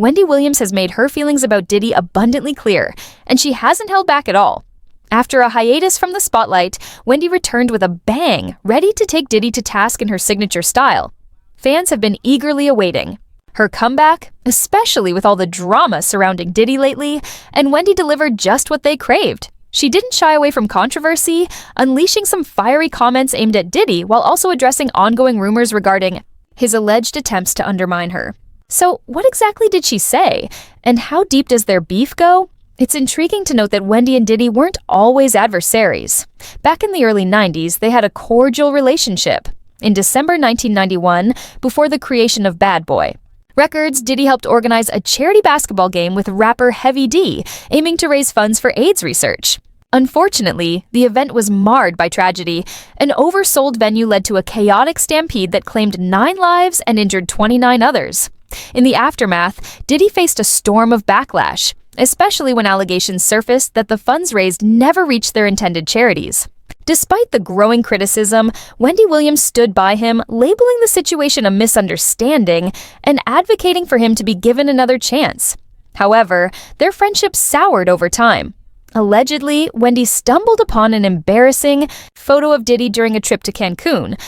Wendy Williams has made her feelings about Diddy abundantly clear, and she hasn't held back at all. After a hiatus from the spotlight, Wendy returned with a bang, ready to take Diddy to task in her signature style. Fans have been eagerly awaiting her comeback, especially with all the drama surrounding Diddy lately, and Wendy delivered just what they craved. She didn't shy away from controversy, unleashing some fiery comments aimed at Diddy while also addressing ongoing rumors regarding his alleged attempts to undermine her. So, what exactly did she say? And how deep does their beef go? It's intriguing to note that Wendy and Diddy weren't always adversaries. Back in the early 90s, they had a cordial relationship. In December 1991, before the creation of Bad Boy Records, Diddy helped organize a charity basketball game with rapper Heavy D, aiming to raise funds for AIDS research. Unfortunately, the event was marred by tragedy. An oversold venue led to a chaotic stampede that claimed 9 lives and injured 29 others. In the aftermath, Diddy faced a storm of backlash, especially when allegations surfaced that the funds raised never reached their intended charities. Despite the growing criticism, Wendy Williams stood by him, labeling the situation a misunderstanding and advocating for him to be given another chance. However, their friendship soured over time. Allegedly, Wendy stumbled upon an embarrassing photo of Diddy during a trip to Cancun,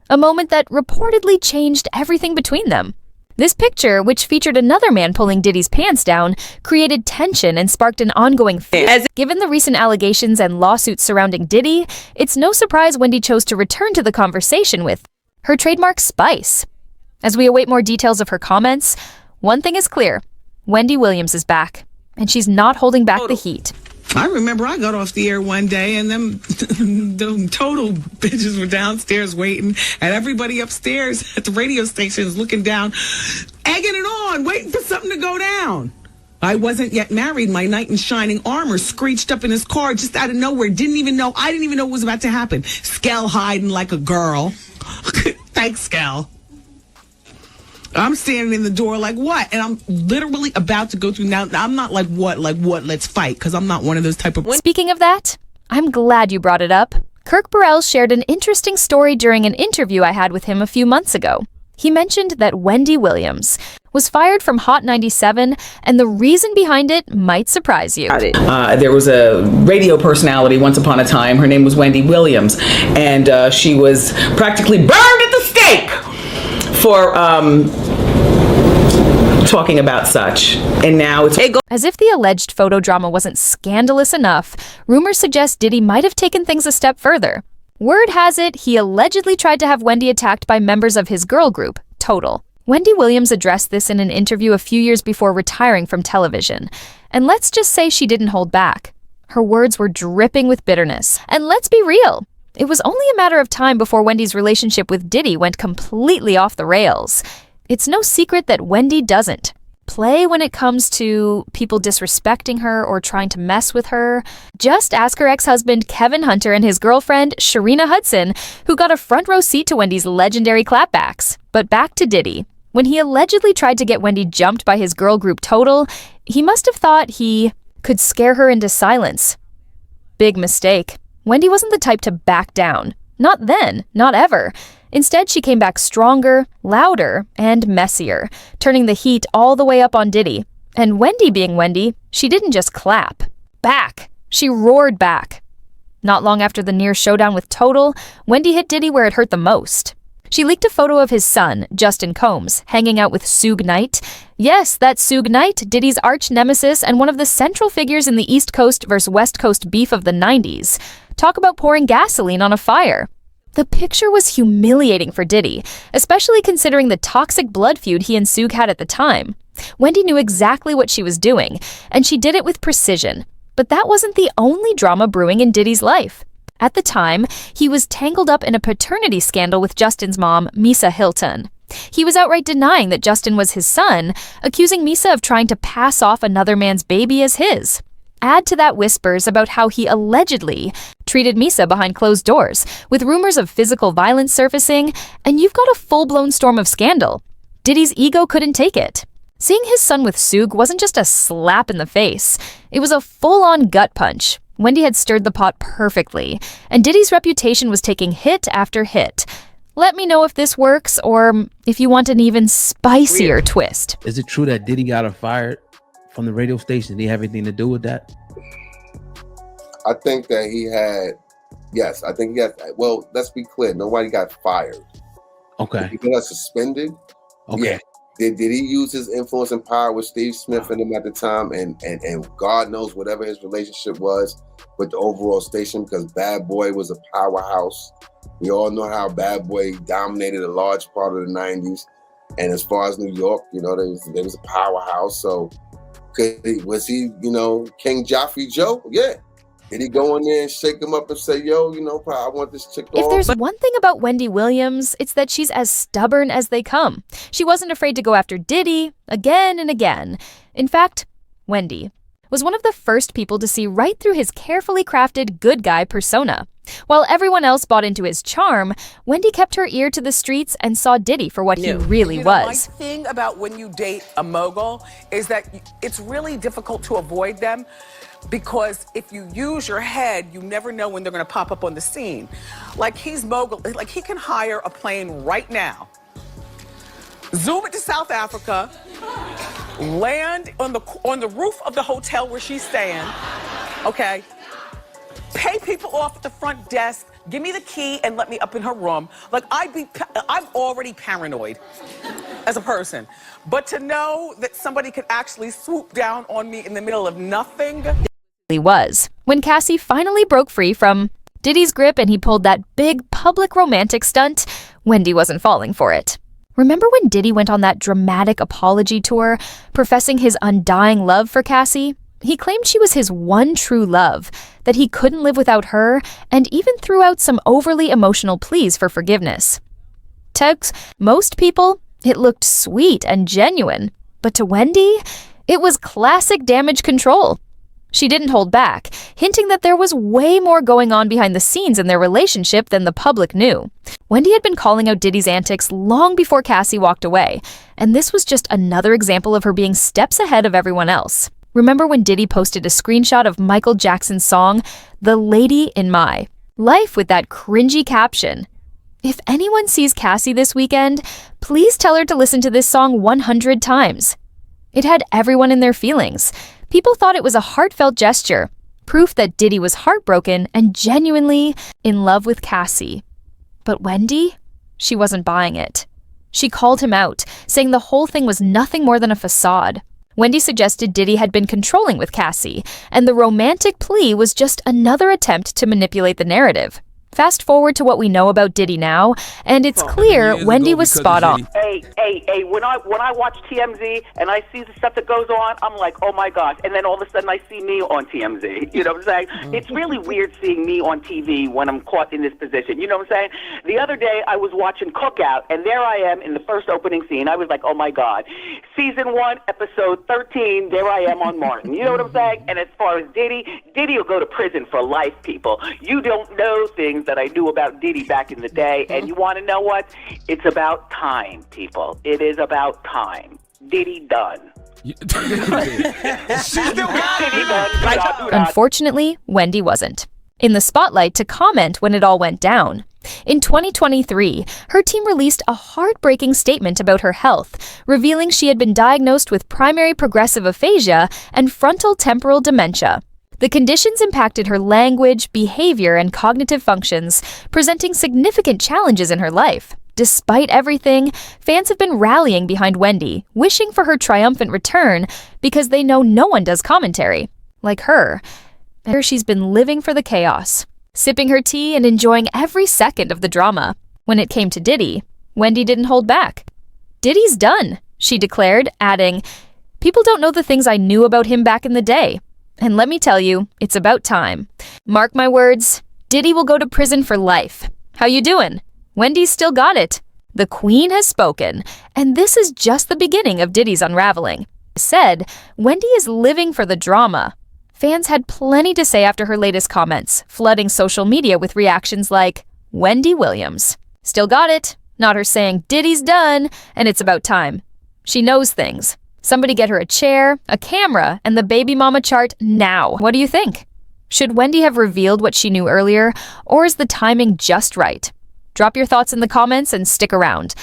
a moment that reportedly changed everything between them. This picture, which featured another man pulling Diddy's pants down, created tension and sparked an ongoing feud. Given the recent allegations and lawsuits surrounding Diddy, it's no surprise Wendy chose to return to the conversation with her trademark spice. As we await more details of her comments, one thing is clear: Wendy Williams is back, and she's not holding back the heat. I remember I got off the air one day and them total bitches were downstairs waiting, and everybody upstairs at the radio station is looking down, egging it on, waiting for something to go down. I wasn't yet married. My knight in shining armor screeched up in his car just out of nowhere. I didn't even know what was about to happen. Skell hiding like a girl. Thanks, Skell. I'm standing in the door like, what? And I'm literally about to go through. Now, I'm not like, what, let's fight, because I'm not one of those type of... Speaking of that, I'm glad you brought it up. Kirk Burrell shared an interesting story during an interview I had with him a few months ago. He mentioned that Wendy Williams was fired from Hot 97, and the reason behind it might surprise you. There was a radio personality once upon a time. Her name was Wendy Williams, and she was practically burned at the stake for talking about such, and now it's... As if the alleged photo drama wasn't scandalous enough, rumors suggest Diddy might have taken things a step further. Word has it he allegedly tried to have Wendy attacked by members of his girl group, Total. Wendy Williams addressed this in an interview a few years before retiring from television, and let's just say she didn't hold back. Her words were dripping with bitterness, and let's be real, it was only a matter of time before Wendy's relationship with Diddy went completely off the rails. It's no secret that Wendy doesn't play when it comes to people disrespecting her or trying to mess with her. Just ask her ex-husband Kevin Hunter and his girlfriend Sharina Hudson, who got a front row seat to Wendy's legendary clapbacks. But back to Diddy. When he allegedly tried to get Wendy jumped by his girl group Total, he must have thought he could scare her into silence. Big mistake. Wendy wasn't the type to back down. Not then, not ever. Instead, she came back stronger, louder, and messier, turning the heat all the way up on Diddy. And Wendy being Wendy, she didn't just clap. Back. She roared back. Not long after the near showdown with Total, Wendy hit Diddy where it hurt the most. She leaked a photo of his son, Justin Combs, hanging out with Suge Knight. Yes, that's Suge Knight, Diddy's arch nemesis and one of the central figures in the East Coast versus West Coast beef of the 90s. Talk about pouring gasoline on a fire. The picture was humiliating for Diddy, especially considering the toxic blood feud he and Suge had at the time. Wendy knew exactly what she was doing, and she did it with precision. But that wasn't the only drama brewing in Diddy's life. At the time, he was tangled up in a paternity scandal with Justin's mom, Misa Hilton. He was outright denying that Justin was his son, accusing Misa of trying to pass off another man's baby as his. Add to that whispers about how he allegedly treated Misa behind closed doors, with rumors of physical violence surfacing, and you've got a full-blown storm of scandal. Diddy's ego couldn't take it. Seeing his son with Suge wasn't just a slap in the face. It was a full-on gut punch. Wendy had stirred the pot perfectly, and Diddy's reputation was taking hit after hit. Let me know if this works or if you want an even spicier twist. Is it true that Diddy got her fired from the radio station? Did he have anything to do with that? I think that he had, yes, I think he got, well, let's be clear. Nobody got fired. Okay. He got suspended. Okay. Yeah. Did he use his influence and power with Steve Smith and him at the time? And God knows whatever his relationship was with the overall station, because Bad Boy was a powerhouse. We all know how Bad Boy dominated a large part of the 90s. And as far as New York, there was a powerhouse. So was he, King Joffrey Joe? Yeah. Did he go in there and shake him up and say, yo, I want this chick off? If there's one thing about Wendy Williams, it's that she's as stubborn as they come. She wasn't afraid to go after Diddy again and again. In fact, Wendy was one of the first people to see right through his carefully crafted good guy persona. While everyone else bought into his charm, Wendy kept her ear to the streets and saw Diddy for what he really was. My thing about when you date a mogul is that it's really difficult to avoid them, because if you use your head, you never know when they're going to pop up on the scene. Like, he's mogul, like he can hire a plane right now, zoom it to South Africa, land on the roof of the hotel where she's staying, okay? Pay people off at the front desk, give me the key and let me up in her room. Like, I'm already paranoid as a person. But to know that somebody could actually swoop down on me in the middle of nothing. Was. When Cassie finally broke free from Diddy's grip and he pulled that big public romantic stunt, Wendy wasn't falling for it. Remember when Diddy went on that dramatic apology tour, professing his undying love for Cassie? He claimed she was his one true love, that he couldn't live without her, and even threw out some overly emotional pleas for forgiveness. To most people, it looked sweet and genuine, but to Wendy, it was classic damage control. She didn't hold back, hinting that there was way more going on behind the scenes in their relationship than the public knew. Wendy had been calling out Diddy's antics long before Cassie walked away, and this was just another example of her being steps ahead of everyone else. Remember when Diddy posted a screenshot of Michael Jackson's song, The Lady in My Life, with that cringy caption? If anyone sees Cassie this weekend, please tell her to listen to this song 100 times. It had everyone in their feelings. People thought it was a heartfelt gesture, proof that Diddy was heartbroken and genuinely in love with Cassie. But Wendy, she wasn't buying it. She called him out, saying the whole thing was nothing more than a facade. Wendy suggested Diddy had been controlling with Cassie, and the romantic plea was just another attempt to manipulate the narrative. Fast forward to what we know about Diddy now, and it's clear Wendy was spot on. Hey, when I watch TMZ and I see the stuff that goes on, I'm like, oh my gosh. And then all of a sudden I see me on TMZ. You know what I'm saying? It's really weird seeing me on TV when I'm caught in this position. You know what I'm saying? The other day I was watching Cookout, and there I am in the first opening scene. I was like, oh my God. Season 1, episode 13, there I am on Martin. You know what I'm saying? And as far as Diddy will go to prison for life, people. You don't know things that I knew about Diddy back in the day, and you want to know what? It's about time, people. It is about time. Diddy done. Unfortunately, Wendy wasn't in the spotlight to comment when it all went down. In 2023, her team released a heartbreaking statement about her health, revealing she had been diagnosed with primary progressive aphasia and frontal temporal dementia. The conditions impacted her language, behavior, and cognitive functions, presenting significant challenges in her life. Despite everything, fans have been rallying behind Wendy, wishing for her triumphant return because they know no one does commentary like her. And here she's been living for the chaos, sipping her tea and enjoying every second of the drama. When it came to Diddy, Wendy didn't hold back. Diddy's done, she declared, adding, "People don't know the things I knew about him back in the day. And let me tell you, it's about time. Mark my words, Diddy will go to prison for life. How you doing? Wendy's still got it. The Queen has spoken, and this is just the beginning of Diddy's unraveling." Said, Wendy is living for the drama. Fans had plenty to say after her latest comments, flooding social media with reactions like, Wendy Williams. Still got it. Not her saying, Diddy's done, and it's about time. She knows things. Somebody get her a chair, a camera, and the baby mama chart now. What do you think? Should Wendy have revealed what she knew earlier, or is the timing just right? Drop your thoughts in the comments and stick around.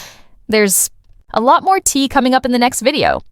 There's a lot more tea coming up in the next video.